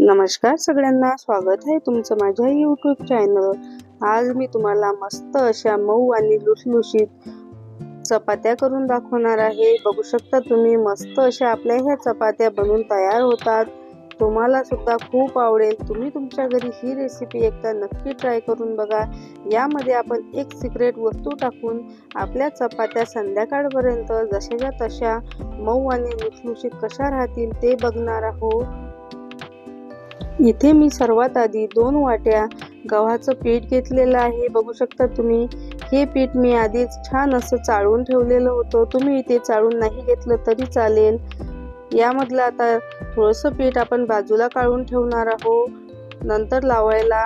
नमस्कार सगळ्यांना, स्वागत आहे तुमचं माझ्या यूट्यूब चॅनलवर। आज मी तुम्हाला मस्त अशा मऊ आणि लुसलुशीत चपात्या करून दाखवणार आहे। बघू शकता तुम्ही मस्त अशा आपल्या ह्या चपात्या बनवून तयार होतात। तुम्हाला सुद्धा खूप आवडेल। तुम्ही तुमच्या घरी ही रेसिपी एकदा नक्की ट्राय करून बघा। यामध्ये आपण एक सिक्रेट वस्तू टाकून आपल्या चपात्या संध्याकाळपर्यंत जशाच्या तशा मऊ आणि लुसलुशीत कशा राहतील ते बघणार आहोत। इथे मी सर्वात आधी 2 वाट्या गव्हाचं पीठ घेतलेलं आहे। बघू शकता तुम्ही हे पीठ मी आधीच छान असं चाळून ठेवलेलं होतं। तुम्ही इथे चाळून नाही घेतलं तरी चालेल। यामधलं आता थोडंसं पीठ आपण बाजूला काढून ठेवणार आहोत नंतर लावायला।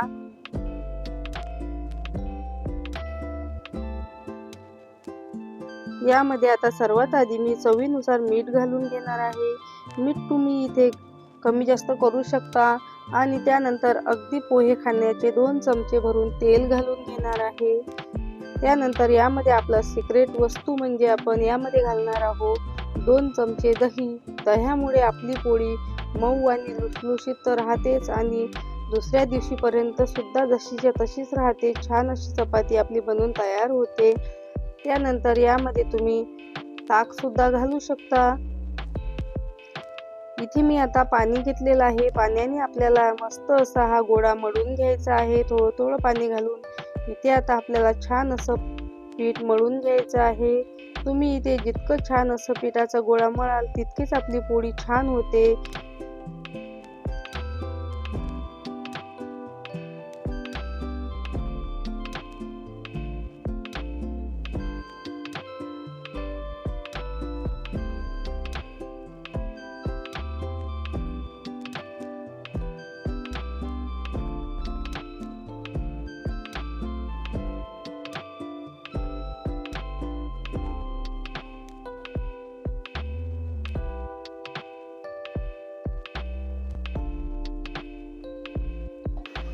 यामध्ये आता सर्वात आधी मी चवीनुसार मीठ घालून घेणार आहे। मीठ तुम्ही इथे कमी जास्त करू शकता। आणि त्यानंतर अगदी पोहे खाण्याचे 2 चमचे भरून तेल घालून घेणार आहे। त्यानंतर यामध्ये आपला सिक्रेट वस्तू म्हणजे आपण यामध्ये घालणार आहोत 2 चमचे दही। दह्यामुळे आपली पोळी मऊ आणि लुसलुशीत तर राहतेच आणि दुसऱ्या दिवशीपर्यंत सुद्धा जशीच्या तशीच राहते। छान अशी चपाती आपली बनवून तयार होते। त्यानंतर यामध्ये तुम्ही ताक सुद्धा घालू शकता। इथे मी आता पाणी घेतलेलं आहे। पाण्याने आपल्याला मस्त असा हा गोळा मळून घ्यायचा आहे। थोडं थोडं पाणी घालून इथे आता आपल्याला छान असं पीठ मळून घ्यायचं आहे। तुम्ही इथे जितकं छान असं पिठाचा गोळा मळाल तितकीच आपली पोळी छान होते।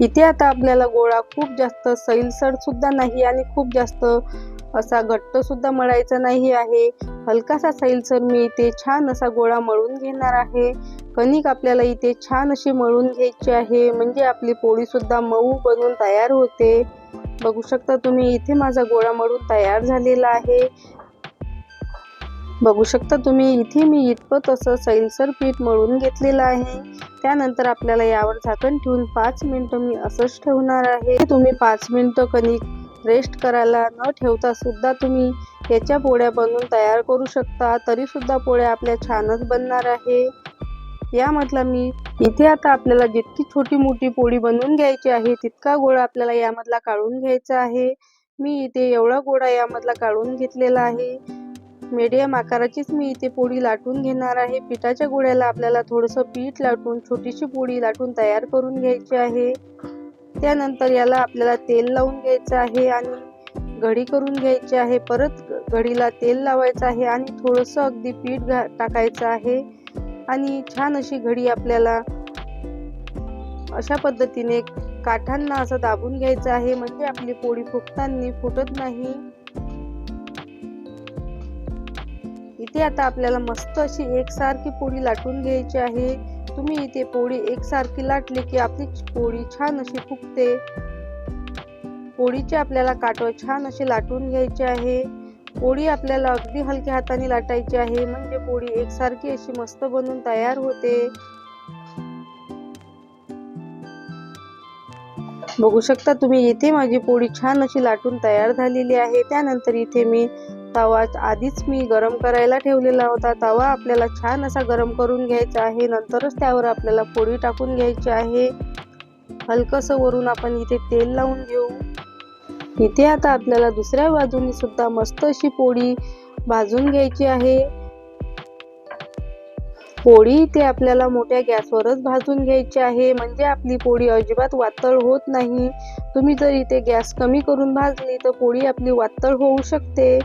इथे आता आपल्याला गोळा खूप जास्त सैलसर सुद्धा नाही आणि खूप जास्त असा घट्ट सुद्धा मळायचा नाही आहे। हलकासा सैलसर मी इथे छान असा गोळा मळून घेणार आहे। कणिक आपल्याला इथे छान अशी मळून घ्यायची आहे म्हणजे आपली पोळी सुद्धा मऊ बनून तयार होते। बघू शकता तुम्ही इथे माझा गोळा मळून तयार झालेला आहे। बघू शकता तुम्ही इथे मी इतपत असं सैलसर पीठ मळून घेतलेलं आहे। त्यानंतर आपल्याला यावर झाकण ठेवून 5 मिनिटं मी असंच ठेवणार आहे। तुम्ही 5 मिनिटं कणिक रेस्ट करायला न ठेवता सुद्धा तुम्ही याच्या पोळ्या बनवून तयार करू शकता। तरी सुद्धा पोळ्या आपल्या छानच बनणार आहे। यामधला मी इथे आता आपल्याला जितकी छोटी मोठी पोळी बनवून घ्यायची आहे तितका गोळा आपल्याला यामधला काढून घ्यायचा आहे। मी इथे एवढा गोळा यामधला काढून घेतलेला आहे। मीडियम आकाराचीच मी इथे पोळी लाटून घेणार आहे। पिठाच्या गोळ्याला आपल्याला थोडंसं पीठ लाटून छोटीशी पोळी लाटून तयार करून घ्यायची आहे। त्यानंतर याला आपल्याला तेल लावून घ्यायचं आहे आणि घडी करून घ्यायची आहे। परत घडीला तेल लावायचं आहे आणि थोडंसं अगदी पीठ टाकायचं आहे आणि छान अशी घडी आपल्याला अशा पद्धतीने काठांना असं दाबून घ्यायचं आहे म्हणजे आपली पोळी फुगताना फुटत नाही। इथे आता आपल्याला मस्त अशी एकसारखी पोळी लाटून घ्यायची आहे। तुम्ही इथे पोळी एकसारखी लाटली की आपली पोळी छान अशी फुगते। पोळीचे आपल्याला काठ छान अशी लाटून घ्यायची आहे। पोळी आपल्याला अगदी हलक्या हाताने लाटायची आहे म्हणजे पोळी एकसारखी अशी मस्त बनून तयार होते। बघू शकता तुम्ही इथे माझी पोळी छान अशी लाटून तयार झालेली आहे। त्यानंतर इथे मी तवा आधीच मी गरम करायला ठेवलेला होता। तवा आपल्याला छान असा गरम करून घ्यायचा आहे। नंतरच त्यावर आपल्याला पोळी टाकून घ्यायची आहे। हलकसं वरून आपण इथे तेल लावून घेऊ। इथे आता आपल्याला दुसऱ्या बाजूने सुद्धा मस्त अशी पोळी भाजून घ्यायची आहे। पोळी इथे आपल्याला मोठ्या गॅसवरच भाजून घ्यायची आहे म्हणजे आपली पोळी अजिबात वातळ होत नाही। तुम्ही जर इथे गॅस कमी करून भाजली तर पोळी आपली वातळ होऊ शकते।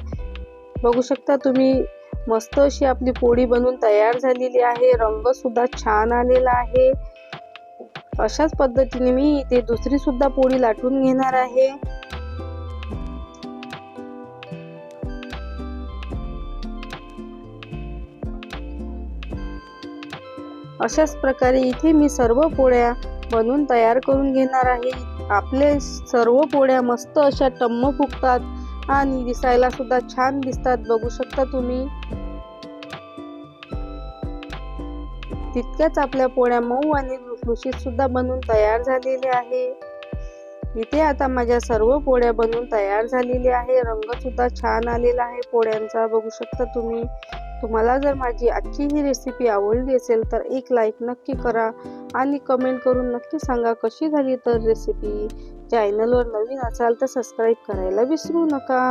बघू शकता तुम्ही मस्त अशी आपली पोळी बनवून तयार झालेली आहे। रंग सुद्धा छान आलेला आहे। अशाच पद्धतीने मी इथे दुसरी सुद्धा पोळी लाटून घेणार आहे। अशाच प्रकारे इथे मी सर्व पोळ्या बनवून तयार करून घेणार आहे। आपले सर्व पोळ्या मस्त अशा टम्म फुगतात आणि दिसायला सुद्धा छान दिसतात, बघू शकता तुम्ही। तितक्याच आपल्या पोळ्या मऊ आणि लुसलुशीत सुद्धा बनवून तयार झालेल्या आहे। इथे आता माझ्या सर्व पोळ्या बनवून तयार झालेल्या आहे। रंग सुद्धा छान आलेला आहे पोळ्यांचा, बघू शकता तुम्ही। तुम्हाला जर माझी आजची ही रेसिपी आवडली असेल तर एक लाईक नक्की करा आणि कमेंट करून नक्की सांगा कशी झाली तर रेसिपी। चॅनलवर नवीन असाल तर सबस्क्राईब करायला विसरू नका।